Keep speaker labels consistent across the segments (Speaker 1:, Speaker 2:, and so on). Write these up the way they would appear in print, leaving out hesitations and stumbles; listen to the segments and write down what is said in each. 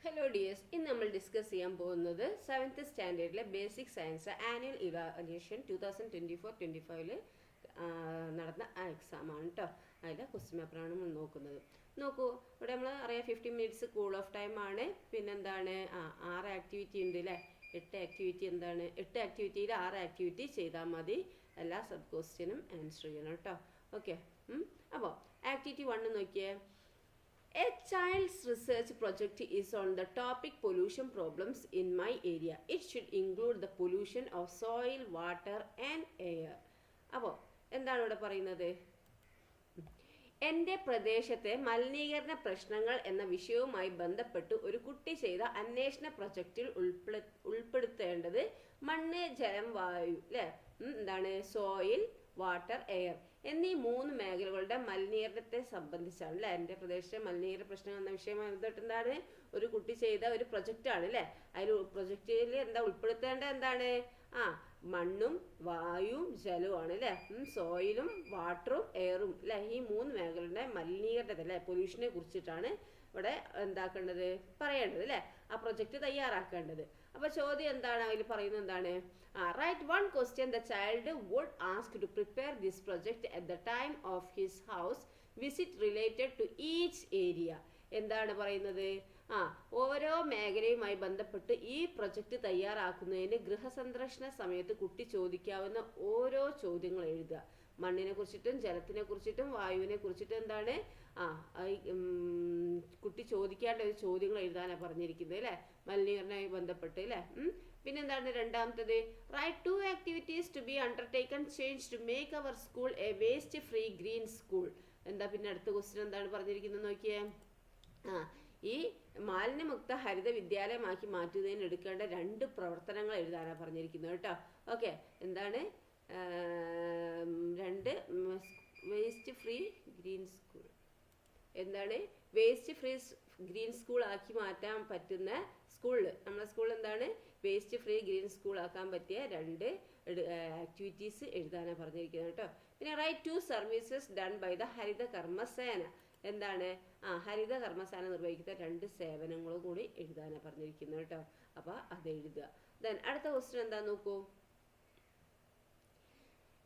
Speaker 1: Hello dears, ഇന്ന് നമ്മൾ discuss ചെയ്യാൻ പോകുന്നത് 7th സ്റ്റാൻഡേർഡിലെ ബേസിക് സയൻസ് ആനുവൽ ഇവാലുവേഷൻ 2024-25 നടന്ന എക്സാമാണ് കേട്ടോ. അതിൻ്റെ ക്വസ്റ്റ്യൻ പേപ്പറാണ് നമ്മൾ നോക്കുന്നത്. നോക്കൂ, ഇവിടെ നമ്മൾ അറിയാം 15 മിനിറ്റ്സ് കൂൾ ഓഫ് ടൈം ആണ്. പിന്നെന്താണ് 6 ആക്ടിവിറ്റി ഉണ്ട് അല്ലേ. 8 ആക്ടിവിറ്റി എന്താണ്, 8 ആക്ടിവിറ്റിയിൽ 6 ആക്ടിവിറ്റി ചെയ്താൽ മതി. എല്ലാ സബ് ക്വസ്റ്റ്യനും ആൻസർ ചെയ്യണം കേട്ടോ. ഓക്കെ, അപ്പോൾ ആക്ടിവിറ്റി 1 നോക്കിയേ. A child's research project is on the topic pollution problems in my area. It should include the pollution of soil, water and air. അപ്പോൾ എന്താണ് ഇവിടെ പറയുന്നത്? എൻ്റെ പ്രദേശത്തെ മലിനീകരണ പ്രശ്നങ്ങൾ എന്ന വിഷയവുമായി ബന്ധപ്പെട്ട് ഒരു കുട്ടി ചെയ്ത അന്വേഷണ പ്രൊജക്റ്റിൽ ഉൾപ്പെടുത്തേണ്ടത് മണ്ണ്, ജലം, വായു അല്ലേ, എന്താണ് സോയിൽ, വാട്ടർ, എയർ എന്നീ 3 മേഖലകളുടെ മലിനീകരണത്തെ സംബന്ധിച്ചാണ് അല്ലേ. എൻ്റെ പ്രദേശത്തെ മലിനീകരണ പ്രശ്നം എന്ന വിഷയമായി ബന്ധപ്പെട്ട് എന്താണ് ഒരു കുട്ടി ചെയ്ത ഒരു പ്രൊജക്റ്റാണ് അല്ലേ. അതിൽ പ്രൊജക്റ്റിൽ എന്താ ഉൾപ്പെടുത്തേണ്ടത്, എന്താണ് മണ്ണും വായുവും ജലവുമാണ് അല്ലേ. സോയിലും വാട്ടറും എയറും അല്ലേ. ഈ 3 മേഖലകളുടെ മലിനീകരണത്തെ അല്ലേ, പൊല്യൂഷനെ കുറിച്ചിട്ടാണ് ഇവിടെ എന്താക്കേണ്ടത്, പറയേണ്ടത് അല്ലേ, ആ പ്രൊജക്റ്റ് തയ്യാറാക്കേണ്ടത്. അപ്പൊ ചോദ്യം എന്താണ്, അതിൽ പറയുന്നത് എന്താണ്? Write one question the child would ask to prepare this project at the time of his house visit related to each area. എന്താണ് പറയുന്നത്? ഓരോ മേഖലയുമായി ബന്ധപ്പെട്ട് ഈ പ്രൊജക്റ്റ് തയ്യാറാക്കുന്നതിന് ഗൃഹസന്ദർശന സമയത്ത് കുട്ടി ചോദിക്കാവുന്ന ഓരോ ചോദ്യങ്ങൾ എഴുതുക. മണ്ണിനെ കുറിച്ചിട്ടും ജലത്തിനെ കുറിച്ചിട്ടും വായുവിനെ കുറിച്ചിട്ടും എന്താണ് കുട്ടി ചോദിക്കേണ്ട ഒരു ചോദ്യങ്ങൾ എഴുതാനാണ് പറഞ്ഞിരിക്കുന്നത് അല്ലേ, മലിനീകരണവുമായി ബന്ധപ്പെട്ട് അല്ലേ. പിന്നെന്താണ് രണ്ടാമത്തത്? Write 2 activities to be undertaken change to make our school a waste free green school. എന്താ പിന്നെ അടുത്ത ക്വസ്റ്റ്യൻ എന്താണ് പറഞ്ഞിരിക്കുന്നത് നോക്കിയേ. ഈ മാലിന്യമുക്ത ഹരിത വിദ്യാലയമാക്കി മാറ്റുന്നതിന് എടുക്കേണ്ട 2 പ്രവർത്തനങ്ങൾ എഴുതാനാണ് പറഞ്ഞിരിക്കുന്നത് കേട്ടോ. ഓക്കെ, എന്താണ് 2 വേസ്റ്റ് ഫ്രീ ഗ്രീൻ സ്കൂൾ. എന്താണ് വേസ്റ്റ് ഫ്രീ ഗ്രീൻ സ്കൂൾ ആക്കി മാറ്റാൻ പറ്റുന്ന സ്കൂളിൽ, നമ്മുടെ സ്കൂളിൽ എന്താണ് വേസ്റ്റ് ഫ്രീ ഗ്രീൻ സ്കൂൾ ആക്കാൻ പറ്റിയ 2 ആക്ടിവിറ്റീസ് എഴുതാനാണ് പറഞ്ഞിരിക്കുന്നത് കേട്ടോ. പിന്നെ right 2 services done by the Haritha Karmasena. എന്താണ് ഹരിത കർമ്മസേന നിർവഹിക്കുന്ന 2 സേവനങ്ങളും കൂടി എഴുതാനാണ് പറഞ്ഞിരിക്കുന്നത് കേട്ടോ. അപ്പൊ അത് എഴുതുക. ദെൻ അടുത്ത ക്വസ്റ്റ്യൻ എന്താ നോക്കൂ.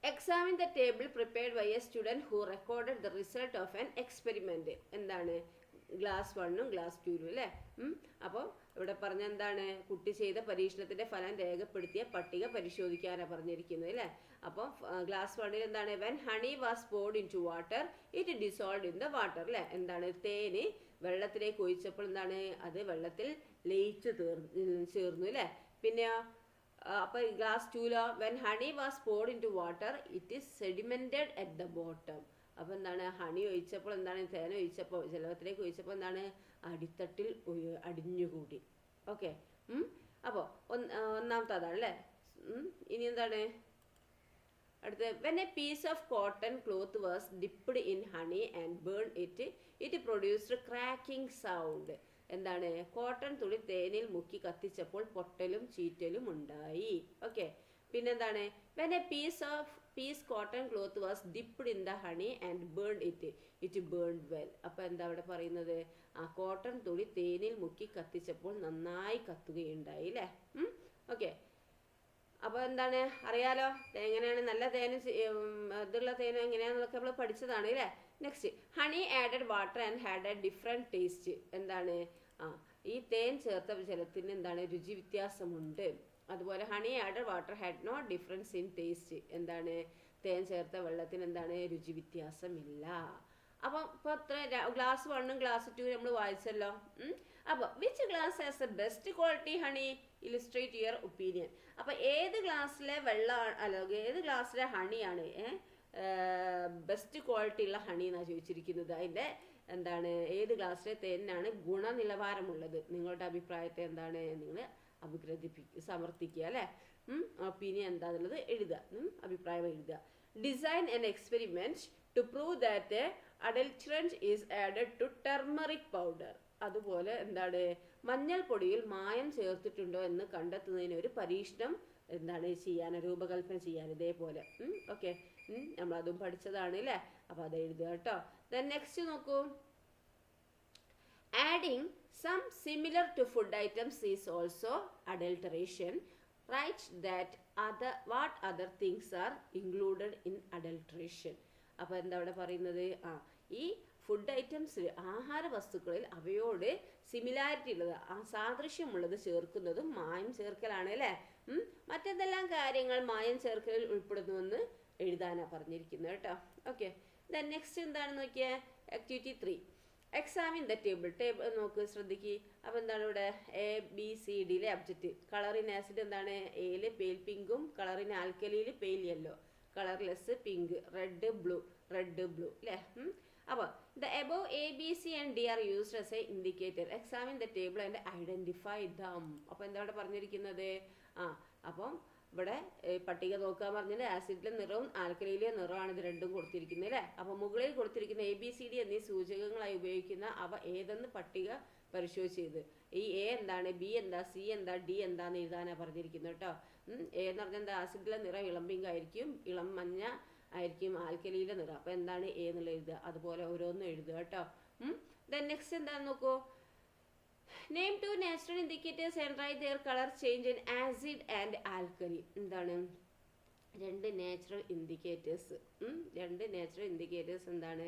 Speaker 1: Examine the table prepared by a student who recorded the result of an experiment. എന്താണ് ക്ലാസ് 1ഉം ക്ലാസ് 2ഉം അല്ലേ. അപ്പോൾ ഇവിടെ പറഞ്ഞ എന്താണ്, കുട്ടി ചെയ്ത പരീക്ഷണത്തിന്റെ ഫലം രേഖപ്പെടുത്തിയ പട്ടിക പരിശോധിക്കാനാണ് പറഞ്ഞിരിക്കുന്നത് അല്ലേ. അപ്പോൾ ക്ലാസ് 1ൽ എന്താണ്, when honey was poured into water it dissolved in the water അല്ലേ. എന്താണ് തേന് വെള്ളത്തിലേക്ക് ഒഴിച്ചപ്പോൾ എന്താണ് അത് വെള്ളത്തിൽ ലയിച്ചു ചേർന്നു അല്ലേ. പിന്നെ അപ്പോൾ ഗ്ലാസ് 2ലോ when honey was poured into water it is sedimented at the bottom. അപ്പോൾ എന്താണ് ഹണി ഒഴിച്ചപ്പോൾ എന്താണ് തേന ഒഴിച്ചപ്പോൾ ജലത്തിലേക്ക് ഒഴിച്ചപ്പോൾ എന്താണ് അടിത്തട്ടിൽ അടിഞ്ഞുകൂടി. ഓക്കെ, അപ്പോൾ ഒന്നാമത്തെ അതാണ് അല്ലേ. ഇനി എന്താണ് അടുത്ത്, when a piece of cotton cloth was dipped in honey and burn it produced cracking sound. എന്താണ് കോട്ടൺ തുണി തേനിൽ മുക്കി കത്തിച്ചപ്പോൾ പൊട്ടലും ചീറ്റലും ഉണ്ടായി. ഓക്കെ, പിന്നെന്താണ് when a piece cotton cloth was dipped in the honey and burn it burned well. അപ്പൊ എന്താ അവിടെ പറയുന്നത്, കോട്ടൺ തുണി തേനിൽ മുക്കി കത്തിച്ചപ്പോൾ നന്നായി കത്തുകയുണ്ടായി അല്ലേ. ഓക്കെ, അപ്പോൾ എന്താണ് അറിയാലോ എങ്ങനെയാണ് നല്ല തേന് ഇതുള്ള തേന് എങ്ങനെയാണെന്നൊക്കെ നമ്മൾ പഠിച്ചതാണ് അല്ലേ. Next, honey added water and had a different taste. എന്താണ് ഈ തേൻ ചേർത്ത ജലത്തിന് എന്താണ് രുചി വ്യത്യാസമുണ്ട്. അതുപോലെ honey added water had no difference in taste. എന്താണ് തേൻ ചേർത്ത വെള്ളത്തിന് എന്താണ് രുചി വ്യത്യാസമില്ല. അപ്പം ഇപ്പോൾ അത്ര ക്ലാസ് 1ഉം ക്ലാസ് 2 നമ്മൾ വായിച്ചല്ലോ. അപ്പോൾ which class has the best quality honey, illustrate your opinion. അപ്പോൾ ഏത് ക്ലാസ്സിലെ ഏത് ക്ലാസ്സിലെ ഹണിയാണ് ബെസ്റ്റ് ക്വാളിറ്റി ഉള്ള ഹണി എന്നാണ് ചോദിച്ചിരിക്കുന്നത്. അതിൻ്റെ എന്താണ് ഏത് ക്ലാസ്സിലെ തേനിനാണ് ഗുണനിലവാരമുള്ളത്. നിങ്ങളുടെ അഭിപ്രായത്തെ എന്താണ് നിങ്ങൾ സമർത്ഥിക്കുക അല്ലേ. ഒപ്പീനിയൻ എന്താന്നുള്ളത് എഴുതുക, അഭിപ്രായം എഴുതുക. Design an experiment to prove that adulterant is added to turmeric powder. അതുപോലെ എന്താണ് മഞ്ഞൾ പൊടിയിൽ മായം ചേർത്തിട്ടുണ്ടോ എന്ന് കണ്ടെത്തുന്നതിന് ഒരു പരീക്ഷണം എന്താണ് രൂപകൽപ്പന ചെയ്യാൻ ഇതേപോലെ. ഓക്കെ, നമ്മളതും പഠിച്ചതാണ് അല്ലേ. അപ്പോൾ അത് എഴുതുക കേട്ടോ. ദെൻ നെക്സ്റ്റ് നോക്കൂ. Adding Some similar to food items is also adulteration. Write that what other things are included in adulteration. അപ്പോൾ എന്താ അവിടെ പറയുന്നത്? ഈ ഫുഡ് ഐറ്റംസിൽ, ആഹാര വസ്തുക്കളിൽ അവയോട് സിമിലാരിറ്റി ഉള്ളത്, സാദൃശ്യമുള്ളത് ചേർക്കുന്നതും മായം ചേർക്കലാണ് അല്ലേ. മറ്റെന്തെല്ലാം കാര്യങ്ങൾ മായം ചേർക്കലിൽ ഉൾപ്പെടുന്നുവെന്ന് എഴുതാനാണ് പറഞ്ഞിരിക്കുന്നത് കേട്ടോ. ഓക്കെ, ദെൻ നെക്സ്റ്റ് എന്താണെന്ന് നോക്കിയാൽ ആക്ടിവിറ്റി 3. എക്സാമിൻ ദ ടേബിൾ നോക്ക്, ശ്രദ്ധിക്കുക. അപ്പോൾ എന്താണ് ഇവിടെ ABCDയിലെ ഒബ്ജക്റ്റീവ്. കളർ ഇൻ ആസിഡ് എന്താണ്? എയിൽ പെയിൽ പിങ്കും, കളർ ഇൻ ആൽക്കലിയിൽ pale yellow, colourless pink, red blue അല്ലേ. അപ്പോൾ the above ABC and D are used as a indicator. Examine the table and identify them. അപ്പോൾ എന്താ ഇവിടെ പറഞ്ഞിരിക്കുന്നത്? അപ്പം ഇവിടെ പട്ടിക നോക്കാൻ പറഞ്ഞാൽ ആസിഡിലെ നിറവും ആൽക്കലിയിലെ നിറമാണ് ഇത് രണ്ടും കൊടുത്തിരിക്കുന്നത് അല്ലേ. അപ്പോൾ മുകളിൽ കൊടുത്തിരിക്കുന്ന ABCD എന്നീ സൂചകങ്ങളായി ഉപയോഗിക്കുന്ന അവ ഏതെന്ന് പട്ടിക പരിശോധിച്ചത്. ഈ A എന്താണ്, B എന്താ, C എന്താ, D എന്താന്ന് എഴുതാനാണ് പറഞ്ഞിരിക്കുന്നത് കേട്ടോ. A എന്ന് പറഞ്ഞാൽ എന്താ? ആസിഡിലെ നിറം ഇളം പിങ്ക് ആയിരിക്കും, ഇളം മഞ്ഞ ആയിരിക്കും ആൽക്കലിയിലെ നിറം. അപ്പോൾ എന്താണ് A എന്നുള്ള എഴുതുക, അതുപോലെ ഓരോന്നും എഴുതുക കേട്ടോ. ദെൻ നെക്സ്റ്റ് എന്താണെന്ന് നോക്കൂ. Name 2 natural indicators and write their color change in acid and alkali. എന്താണ്? രണ്ട് നാച്ചുറൽ ഇൻഡിക്കേറ്റേഴ്സ് എന്താണ്?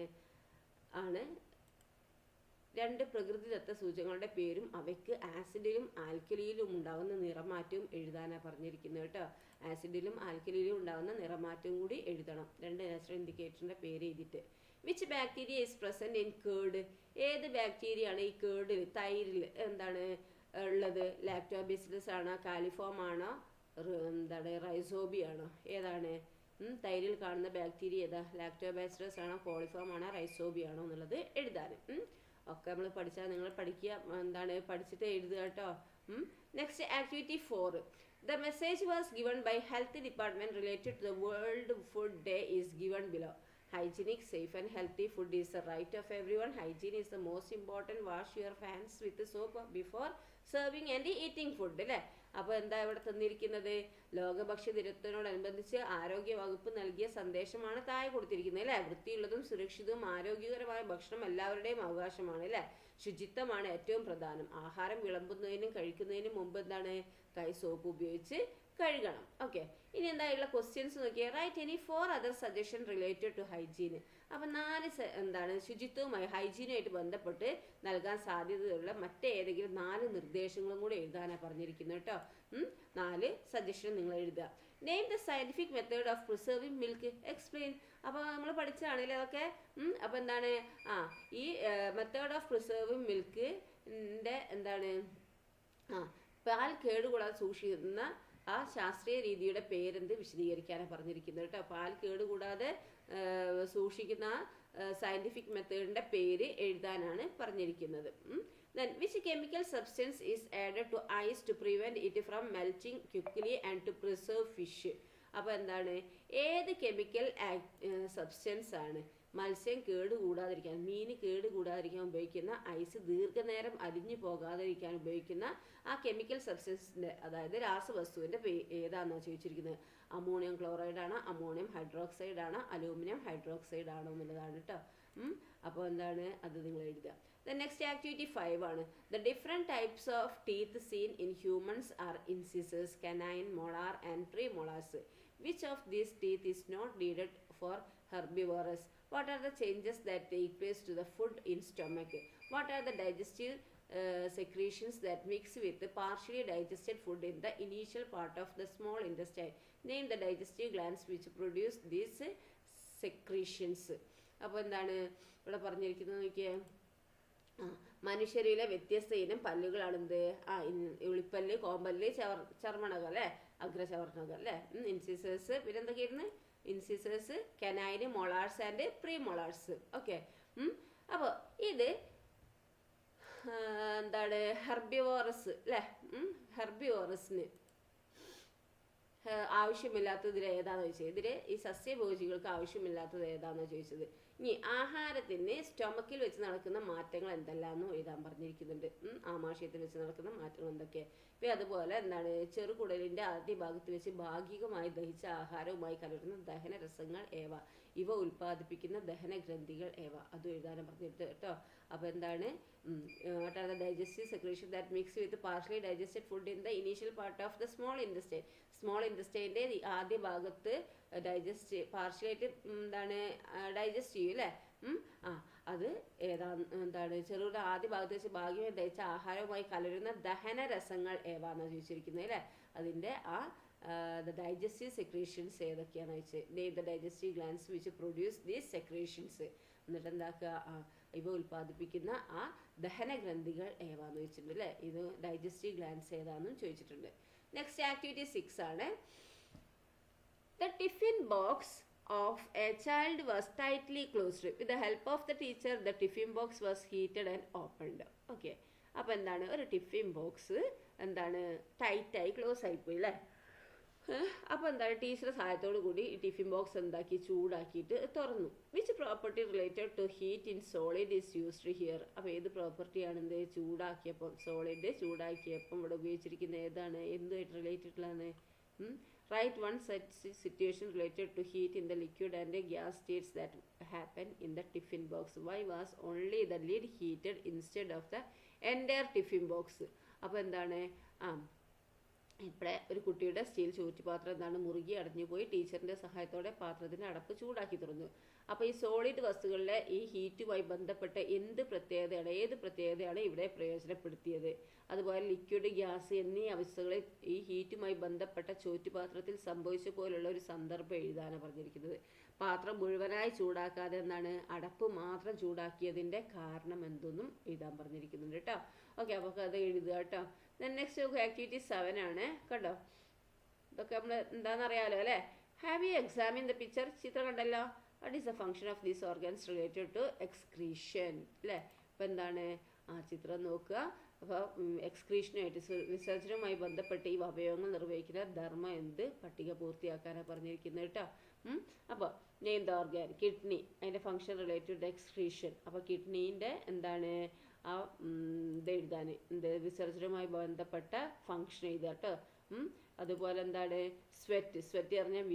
Speaker 1: രണ്ട് പ്രകൃതിദത്ത സൂചകങ്ങളുടെ പേരും അവയ്ക്ക് ആസിഡിലും ആൽക്കലിയിലും ഉണ്ടാകുന്ന നിറമാറ്റവും എഴുതാനാണ് പറഞ്ഞിരിക്കുന്നത് കേട്ടോ. ആസിഡിലും ആൽക്കലിയിലും ഉണ്ടാകുന്ന നിറമാറ്റവും കൂടി എഴുതണം. രണ്ട് നാച്ചുറൽ ഇൻഡിക്കേറ്ററിൻ്റെ പേര് എഴുതിയിട്ട്. Which bacteria is present in curd? ഏത് ബാക്ടീരിയ ആണ് ഈ കേർഡിൽ, തൈരിൽ എന്താണ് ഉള്ളത്? ലാക്ടോബാസിലസ് ആണോ, കാലിഫോം ആണോ, എന്താണ് റൈസോബി ആണോ? ഏതാണ് തൈരിൽ കാണുന്ന ബാക്ടീരിയ? ഏതാ? ലാക്ടോബാസിലസ് ആണോ, കോളിഫോം ആണോ, റൈസോബി ആണോ എന്നുള്ളത് എഴുതാൻ ഒക്കെ നമ്മൾ പഠിച്ചാൽ നിങ്ങൾ പഠിക്കുക, എന്താണ് പഠിച്ചിട്ട് എഴുതുക കേട്ടോ. Next activity 4. The message was given by Health Department related to the World Food Day is given below. Hygienic, safe and healthy food is the right of everyone. Hygiene is the most important. Wash your hands with soap before serving and eating food അല്ലേ. അപ്പോൾ എന്താ ഇവിടെ തന്നിരിക്കുന്നത്? ലോകഭക്ഷ്യ ദിനത്തോടനുബന്ധിച്ച് ആരോഗ്യ വകുപ്പ് നൽകിയ സന്ദേശമാണ് താഴെ കൊടുത്തിരിക്കുന്നത് അല്ലേ. വൃത്തിയുള്ളതും സുരക്ഷിതവും ആരോഗ്യകരമായ ഭക്ഷണം എല്ലാവരുടെയും അവകാശമാണ് അല്ലേ. ശുചിത്വമാണ് ഏറ്റവും പ്രധാനം. ആഹാരം വിളമ്പുന്നതിനും കഴിക്കുന്നതിനും മുമ്പ് എന്താണ്? കൈ സോപ്പ് ഉപയോഗിച്ച് കഴുകണം. ഓക്കെ, ഇനി എന്തായുള്ള ക്വസ്റ്റ്യൻസ് നോക്കിയാൽ right any 4 other suggestion related to hygiene. അപ്പം 4 എന്താണ് ശുചിത്വവുമായി ഹൈജീനുമായിട്ട് ബന്ധപ്പെട്ട് നൽകാൻ സാധ്യതയുള്ള മറ്റേതെങ്കിലും 4 നിർദ്ദേശങ്ങളും കൂടെ എഴുതാനാണ് പറഞ്ഞിരിക്കുന്നത് കേട്ടോ. 4 സജഷൻ നിങ്ങൾ എഴുതുക. Name the scientific method of preserving milk, explain. അപ്പോൾ നമ്മൾ പഠിച്ചതാണല്ലേ അതൊക്കെ. അപ്പോൾ എന്താണ് ഈ മെത്തേഡ് ഓഫ് പ്രിസർവിങ് മിൽക്കിൻ്റെ എന്താണ് പാൽ കേടുകൂടാതെ സൂക്ഷിക്കുന്ന ആ ശാസ്ത്രീയ രീതിയുടെ പേരെന്ത് വിശദീകരിക്കാനാണ് പറഞ്ഞിരിക്കുന്നത് കേട്ടോ. പാൽ കേടുകൂടാതെ സൂക്ഷിക്കുന്ന സയന്റിഫിക് മെത്തേഡിൻ്റെ പേര് എഴുതാനാണ് പറഞ്ഞിരിക്കുന്നത്. Then which chemical substance is added to ice to prevent it from melting quickly and to preserve fish? അപ്പോൾ എന്താണ്? ഏത് കെമിക്കൽ സബ്സ്റ്റൻസ് ആണ് മത്സ്യം കേടുകൂടാതിരിക്കാൻ, മീൻ കേടുകൂടാതിരിക്കാൻ ഉപയോഗിക്കുന്ന, ഐസ് ദീർഘനേരം അലിഞ്ഞു പോകാതിരിക്കാൻ ഉപയോഗിക്കുന്ന ആ കെമിക്കൽ സബ്സ്റ്റൻസിൻ്റെ, അതായത് രാസവസ്തുവിൻ്റെ ഏതാണെന്നാണ് ചോദിച്ചിരിക്കുന്നത്. അമോണിയം ക്ലോറൈഡ് ആണോ, അമോണിയം ഹൈഡ്രോക്സൈഡ് ആണോ, അലൂമിനിയം ഹൈഡ്രോക്സൈഡ് ആണോ എന്നുള്ളതാണ് കേട്ടോ. അപ്പോൾ എന്താണ് അത് നിങ്ങൾ എഴുതുക. The next activity 5 ആണ്. The different types of teeth seen in humans are incisors, canine, molar and premolars. Which of these teeth is not needed for herbivores? What are the changes that take place to the food in stomach? What are the digestive secretions that mix with the partially digested food in the initial part of the small intestine? Name the digestive glands which produce these secretions. അപ്പോൾ എന്താണ് ഇവിടെ പറഞ്ഞിരിക്കുന്നത് നോക്കിയേ. മനുഷ്യരിലെ വ്യത്യസ്ത ഇനം പല്ലുകളാണെന്ത്? ഉളിപ്പല്ല്, കോമ്പല്ല്, ചർമ്മണക അല്ലേ, അഗ്രചവർണക അല്ലേ, incisors, പിന്നെ എന്തൊക്കെയായിരുന്നു? Incisors, canine, molars and premolars. Okay, അപ്പോൾ ഇത് എന്താണ് ഹെർബിവോറസ് അല്ലേ. ഹെർബിവോറസിന് ആവശ്യമില്ലാത്തതിൽ ഏതാണെന്ന് ചോദിച്ചത്. ഇതിൽ ഈ സസ്യഭോജികൾക്ക് ആവശ്യമില്ലാത്തത് ഏതാണെന്ന് ചോദിച്ചത്. ഇനി ആഹാരത്തിന് സ്റ്റൊമക്കിൽ വെച്ച് നടക്കുന്ന മാറ്റങ്ങൾ എന്തെല്ലാമെന്നും എഴുതാൻ പറഞ്ഞിരിക്കുന്നുണ്ട്. ആമാശയത്തിൽ വെച്ച് നടക്കുന്ന മാറ്റങ്ങൾ എന്തൊക്കെ. ഇപ്പം അതുപോലെ എന്താണ് ചെറുകുടലിൻ്റെ ആദ്യ ഭാഗത്ത് വെച്ച് ഭാഗികമായി ദഹിച്ച ആഹാരവുമായി കലരുന്ന ദഹനരസങ്ങൾ ഏവ, ഇവ ഉൽപ്പാദിപ്പിക്കുന്ന ദഹനഗ്രന്ഥികൾ ഏവ, അതും എഴുതാനും പറഞ്ഞിട്ട് കേട്ടോ. അപ്പോൾ എന്താണ് what are the digestive secretion that mix with partially digested food in the initial part of the small intestine. Small ഇൻറ്റസ്റ്റൈൻ്റെ ആദ്യ ഭാഗത്ത് പാർഷ്യലായിട്ട് എന്താണ് ഡൈജസ്റ്റ് ചെയ്യും അല്ലേ. അത് എന്താണ് ചെറുകിട ആദ്യ ഭാഗത്ത് വെച്ച് ഭാഗ്യമായി ദഹിച്ച ആഹാരവുമായി കലരുന്ന ദഹനരസങ്ങൾ ഏവാന്നാണ് ചോദിച്ചിരിക്കുന്നത് അല്ലേ. അതിൻ്റെ the digestive secretions ഏതൊക്കെയാണെന്ന് വെച്ച് name the digestive glands which produce these secretions. എന്നിട്ട് എന്താക്കുക, ഇവ ഉൽപ്പാദിപ്പിക്കുന്ന ആ ദഹനഗ്രന്ഥികൾ ഏവാന്ന് വെച്ചിട്ടുണ്ട് അല്ലേ. ഇത് ഡൈജസ്റ്റീവ് ഗ്ലാൻഡ്സ് ഏതാണെന്നും ചോദിച്ചിട്ടുണ്ട്. നെക്സ്റ്റ് ആക്ടിവിറ്റി 6 ആണ്. The tiffin box of a child was tightly closed. With the help of the teacher, the tiffin box was heated and opened. Okay, അപ്പോൾ എന്താണ് ഒരു ടിഫിൻ ബോക്സ് എന്താണ് ടൈറ്റായി ക്ലോസ് ആയിപ്പോയി അല്ലേ. അപ്പോൾ എന്താണ് ടീച്ചറുടെ സഹായത്തോടു കൂടി ഈ ടിഫിൻ ബോക്സ് എന്താക്കി ചൂടാക്കിയിട്ട് തുറന്നു. Which property related to heat in solid is used here. അപ്പോൾ ഏത് പ്രോപ്പർട്ടിയാണ് എന്ത് ചൂടാക്കിയപ്പം സോളിഡ് ചൂടാക്കിയപ്പം ഇവിടെ ഉപയോഗിച്ചിരിക്കുന്ന ഏതാണ്, എന്തുമായിട്ട് റിലേറ്റഡ് ഉള്ളതാണ്. Write one situation related to heat in the liquid and gas states that happen in the tiffin box. Why was only the lid heated instead of the entire tiffin box. അപ്പോൾ എന്താണ് ഇവിടെ ഒരു കുട്ടിയുടെ steel ചൂറ്റുപാത്രം എന്താണ് മുറുകി അടഞ്ഞു പോയി. ടീച്ചറിൻ്റെ സഹായത്തോടെ പാത്രത്തിൻ്റെ അടപ്പ് ചൂടാക്കി തുറന്നു. അപ്പോൾ ഈ സോളിഡ് വസ്തുക്കളിലെ ഈ ഹീറ്റുമായി ബന്ധപ്പെട്ട ഏത് പ്രത്യേകതയാണ് ഇവിടെ പ്രയോജനപ്പെടുത്തിയത്. അതുപോലെ ലിക്വിഡ്, ഗ്യാസ് എന്നീ അവസ്ഥകളിൽ ഈ ഹീറ്റുമായി ബന്ധപ്പെട്ട ചോറ്റുപാത്രത്തിൽ സംഭവിച്ച പോലുള്ള ഒരു സന്ദർഭം എഴുതാനാണ് പറഞ്ഞിരിക്കുന്നത്. പാത്രം മുഴുവനായി ചൂടാക്കാതെ എന്താണ് അടപ്പ് മാത്രം ചൂടാക്കിയതിൻ്റെ കാരണം എന്തെന്നും എഴുതാൻ പറഞ്ഞിരിക്കുന്നുണ്ട് കേട്ടോ. ഓക്കെ, അപ്പോൾ അത് എഴുതുക കേട്ടോ. നെക്സ്റ്റ് ആക്ടിവിറ്റി 7 ആണ് കേട്ടോ. ഇതൊക്കെ നമ്മൾ എന്താണെന്നറിയാലോ അല്ലേ. Have you examine the picture. ചിത്രം കണ്ടല്ലോ. What is the function of these organs related to excretion അല്ലേ. അപ്പോൾ എന്താണ് ചിത്രം നോക്കുക. അപ്പോൾ എക്സ്ക്രീഷനുമായിട്ട് വിസർജനവുമായി ബന്ധപ്പെട്ട് ഈ അവയവങ്ങൾ നിർവഹിക്കുന്ന ധർമ്മം എന്ത് പട്ടിക പൂർത്തിയാക്കാനാണ് പറഞ്ഞിരിക്കുന്നത് കേട്ടോ. അപ്പോൾ നെയിം ദ ഓർഗൻ. കിഡ്നി, അതിൻ്റെ ഫംഗ്ഷൻ റിലേറ്റഡ് ടു എക്സ്ക്രീഷൻ. അപ്പോൾ കിഡ്നീൻ്റെ എന്താണ് ഇത് എഴുതാൻ വിസർജനവുമായി ബന്ധപ്പെട്ട ഫംഗ്ഷൻ എഴുതുക കേട്ടോ. അതുപോലെ എന്താണ് സ്വെറ്റ് പറഞ്ഞാൽ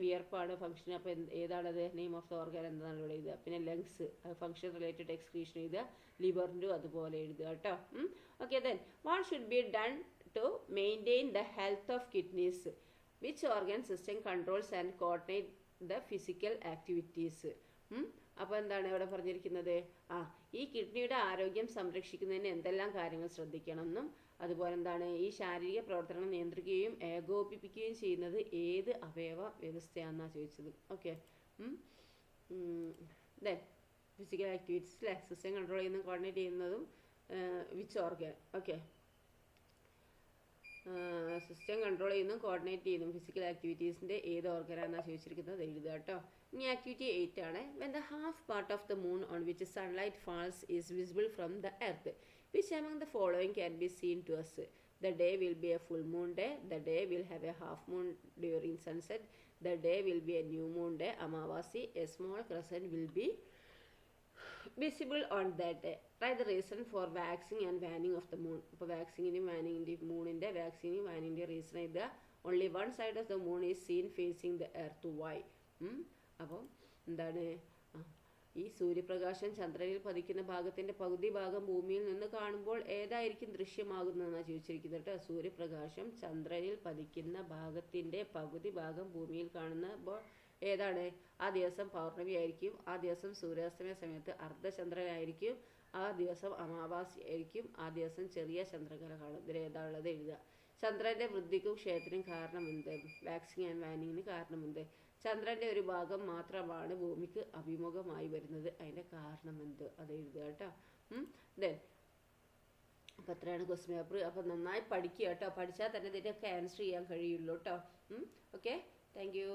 Speaker 1: വിയർപ്പാണ് ഫംഗ്ഷൻ. അപ്പോൾ ഏതാണത് നെയിം ഓഫ് ദ ഓർഗൻ എന്താണ് ഇവിടെ എഴുതുക. പിന്നെ ലങ്സ് ഫംഗ്ഷൻ റിലേറ്റഡ് എക്സ്ക്രീഷൻ എഴുതുക. ലിവറിൻ്റെ അതുപോലെ എഴുതുക കേട്ടോ. Okay, then what should be done to maintain the health of kidneys. Which organ system controls and coordinate the physical activities. അപ്പോൾ എന്താണ് ഇവിടെ പറഞ്ഞിരിക്കുന്നത്, ഈ കിഡ്നിയുടെ ആരോഗ്യം സംരക്ഷിക്കുന്നതിന് എന്തെല്ലാം കാര്യങ്ങൾ ശ്രദ്ധിക്കണം എന്നും അതുപോലെ എന്താണ് ഈ ശാരീരിക പ്രവർത്തനം നിയന്ത്രിക്കുകയും ഏകോപിപ്പിക്കുകയും ചെയ്യുന്നത് ഏത് അവയവ വ്യവസ്ഥയാണെന്നാണ് ചോദിച്ചത്. ഓക്കെ, ദെൻ ഫിസിക്കൽ ആക്ടിവിറ്റീസ് അല്ലേ. സിസ്റ്റം കൺട്രോൾ ചെയ്യുന്നതും കോർഡിനേറ്റ് ചെയ്യുന്നതും which organ. Okay, system control ചെയ്യുന്നതും കോർഡിനേറ്റ് ചെയ്യുന്നതും ഫിസിക്കൽ ആക്ടിവിറ്റീസിൻ്റെ ഏത് ഓർഗനാണെന്നാണ് ചോദിച്ചിരിക്കുന്നത് എഴുതുക കേട്ടോ. ഇനി ആക്ടിവിറ്റി 8 ആണ്. When the half part of the moon on which sunlight falls is visible from the earth, which among the following can be seen to us? The day will be a full moon day. The day will have a half moon during sunset. The day will be a new moon day, Amavasi. A small crescent will be visible on that day. Write the reason for waxing and waning of the moon. അപ്പോൾ വാക്സിങ്ങിനും വാനിങ്ങിൻ്റെ മൂണിൻ്റെ വാക്സിങ്ങും വാനിങ്ങിൻ്റെ reason ഇത് only one side of the moon is seen facing the earth. Why? അപ്പോൾ എന്താണ് ഈ സൂര്യപ്രകാശം ചന്ദ്രനിൽ പതിക്കുന്ന ഭാഗത്തിൻ്റെ പകുതി ഭാഗം ഭൂമിയിൽ നിന്ന് കാണുമ്പോൾ ഏതായിരിക്കും ദൃശ്യമാകുന്നതെന്നാണ് ചോദിച്ചിരിക്കുന്നത് കേട്ടോ. സൂര്യപ്രകാശം ചന്ദ്രനിൽ പതിക്കുന്ന ഭാഗത്തിൻ്റെ പകുതി ഭാഗം ഭൂമിയിൽ കാണുമ്പോൾ ഏതാണ്? ആ ദിവസം പൗർണമി ആയിരിക്കും, ആ ദിവസം സൂര്യാസ്തമയ സമയത്ത് അർദ്ധചന്ദ്രനായിരിക്കും, ആ ദിവസം അമാവാസി ആയിരിക്കും, ആ ദിവസം ചെറിയ ചന്ദ്രകല കാണും. ഇതിൽ ഏതാണുള്ളത് എഴുതുക. ചന്ദ്രൻ്റെ വൃദ്ധിക്കും ക്ഷയത്തിനും കാരണം എന്ത്? വാക്സിങ് ആൻഡ് വാനിങ്ങിന് കാരണം എന്ത്? ചന്ദ്രൻ്റെ ഒരു ഭാഗം മാത്രമാണ് ഭൂമിക്ക് അഭിമുഖമായി വരുന്നത്, അതിൻ്റെ കാരണം എന്ത്? അത് എഴുതുക കേട്ടോ. ദെൻ അപ്പോൾ അത്രയാണ് ക്വസ്റ്റ്യൻ പേപ്പർ. അപ്പോൾ നന്നായി പഠിക്കുക കേട്ടോ. പഠിച്ചാൽ തന്നെ ഇതിൻ്റെയൊക്കെ ആൻസർ ചെയ്യാൻ കഴിയുള്ളൂ കേട്ടോ. Okay, thank you.